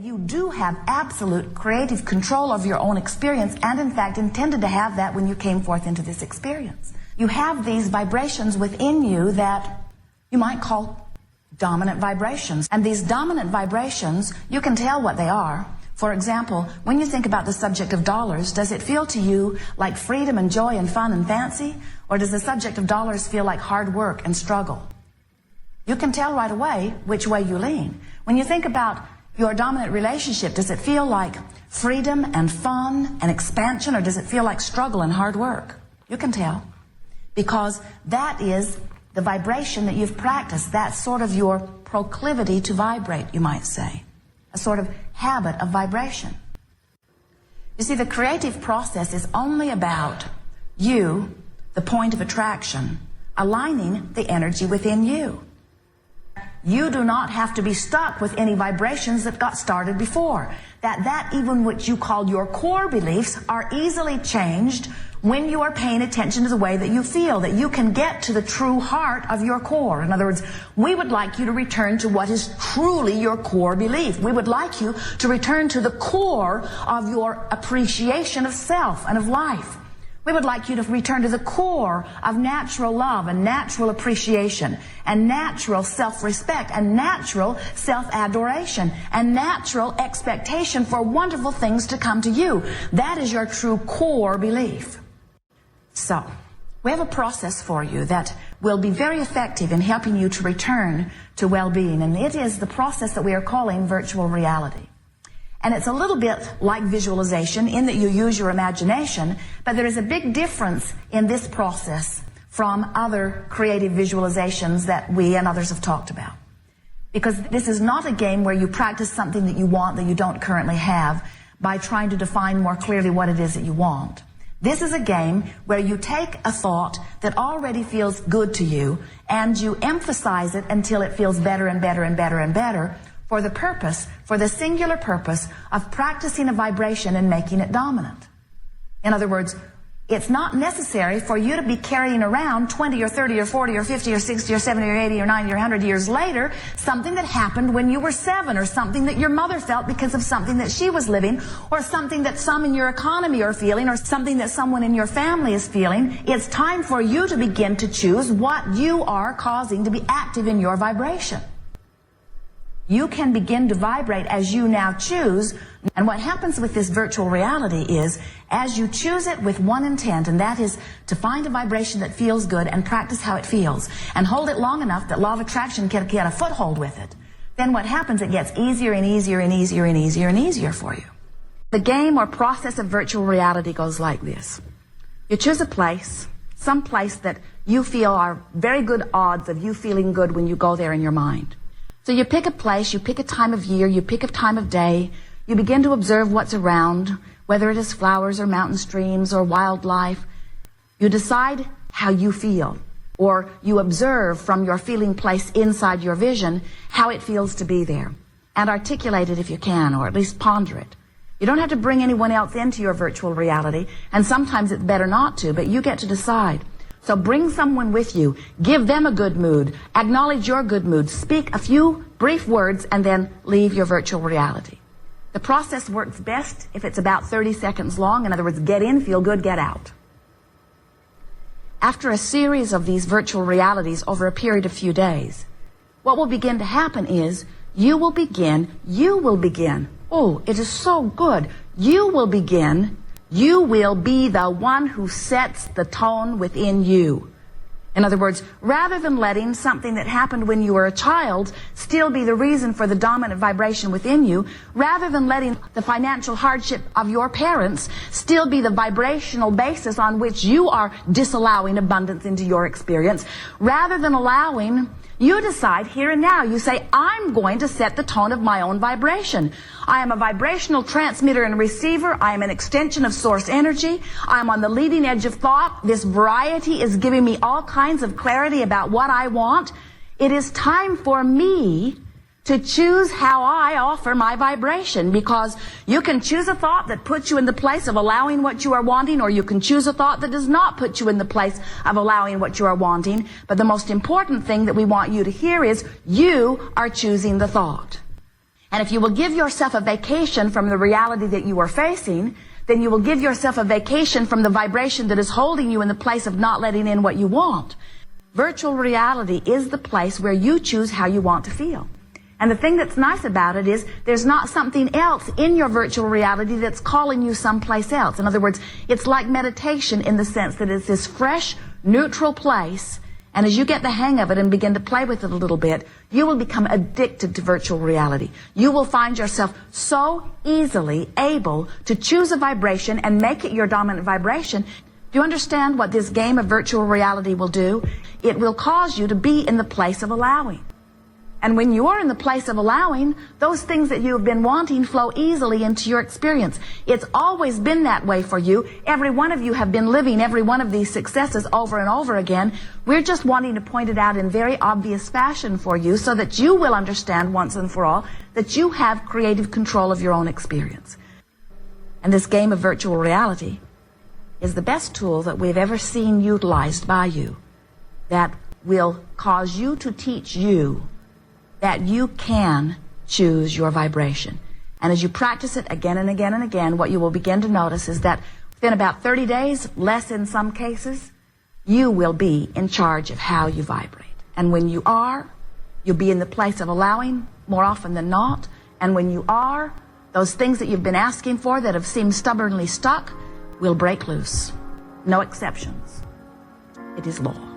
you do have absolute creative control of your own experience, and in fact intended to have that when you came forth into this experience. You have these vibrations within you that you might call dominant vibrations. And these dominant vibrations, you can tell what they are. For example, when you think about the subject of dollars, does it feel to you like freedom and joy and fun and fancy? Or does the subject of dollars feel like hard work and struggle? You can tell right away which way you lean. When you think about your dominant relationship, does it feel like freedom and fun and expansion, or does it feel like struggle and hard work? You can tell. Because that is the vibration that you've practiced. That's sort of your proclivity to vibrate, you might say. A sort of habit of vibration. You see, the creative process is only about you, the point of attraction, aligning the energy within you. You do not have to be stuck with any vibrations that got started before. That even what you call your core beliefs are easily changed when you are paying attention to the way that you feel, that you can get to the true heart of your core. In other words, we would like you to return to what is truly your core belief. We would like you to return to the core of your appreciation of self and of life. We would like you to return to the core of natural love and natural appreciation and natural self-respect and natural self-adoration and natural expectation for wonderful things to come to you. That is your true core belief. So, we have a process for you that will be very effective in helping you to return to well-being, and it is the process that we are calling virtual reality. And it's a little bit like visualization in that you use your imagination, but there is a big difference in this process from other creative visualizations that we and others have talked about. Because this is not a game where you practice something that you want that you don't currently have by trying to define more clearly what it is that you want. This is a game where you take a thought that already feels good to you and you emphasize it until it feels better and better and better and better, for the singular purpose of practicing a vibration and making it dominant. In other words, it's not necessary for you to be carrying around 20 or 30 or 40 or 50 or 60 or 70 or 80 or 90 or 100 years later something that happened when you were 7, or something that your mother felt because of something that she was living, or something that some in your economy are feeling, or something that someone in your family is feeling. It's time for you to begin to choose what you are causing to be active in your vibration. You can begin to vibrate as you now choose. And what happens with this virtual reality is, as you choose it with one intent, and that is to find a vibration that feels good and practice how it feels, and hold it long enough that law of attraction can get a foothold with it, then what happens, it gets easier and easier and easier and easier and easier for you. The game or process of virtual reality goes like this. You choose a place, some place that you feel are very good odds of you feeling good when you go there in your mind. So you pick a place, you pick a time of year, you pick a time of day, you begin to observe what's around, whether it is flowers or mountain streams or wildlife. You decide how you feel, or you observe from your feeling place inside your vision how it feels to be there, and articulate it if you can, or at least ponder it. You don't have to bring anyone else into your virtual reality, and sometimes it's better not to, but you get to decide. So bring someone with you, give them a good mood, acknowledge your good mood, speak a few brief words, and then leave your virtual reality. The process works best if it's about 30 seconds long. In other words, get in, feel good, get out. After a series of these virtual realities over a period of few days, what will begin to happen is you will begin, oh, it is so good, you will be the one who sets the tone within you. In other words, rather than letting something that happened when you were a child still be the reason for the dominant vibration within you, rather than letting the financial hardship of your parents still be the vibrational basis on which you are disallowing abundance into your experience, rather than allowing, you decide here and now, you say, I'm going to set the tone of my own vibration. I am a vibrational transmitter and receiver. I am an extension of source energy. I am on the leading edge of thought. This variety is giving me all kinds of clarity about what I want. It is time for me to choose how I offer my vibration, because you can choose a thought that puts you in the place of allowing what you are wanting, or you can choose a thought that does not put you in the place of allowing what you are wanting. But the most important thing that we want you to hear is you are choosing the thought. And if you will give yourself a vacation from the reality that you are facing, then you will give yourself a vacation from the vibration that is holding you in the place of not letting in what you want. Virtual reality is the place where you choose how you want to feel. And the thing that's nice about it is there's not something else in your virtual reality that's calling you someplace else. In other words, it's like meditation in the sense that it's this fresh, neutral place. And as you get the hang of it and begin to play with it a little bit, you will become addicted to virtual reality. You will find yourself so easily able to choose a vibration and make it your dominant vibration. Do you understand what this game of virtual reality will do? It will cause you to be in the place of allowing. And when you are in the place of allowing, those things that you have been wanting flow easily into your experience. It's always been that way for you. Every one of you have been living every one of these successes over and over again. We're just wanting to point it out in very obvious fashion for you so that you will understand once and for all that you have creative control of your own experience. And this game of virtual reality is the best tool that we've ever seen utilized by you that will cause you to teach you that you can choose your vibration. And as you practice it again and again and again, what you will begin to notice is that within about 30 days, less in some cases, you will be in charge of how you vibrate. And when you are, you'll be in the place of allowing more often than not. And when you are, those things that you've been asking for that have seemed stubbornly stuck will break loose. No exceptions. It is law.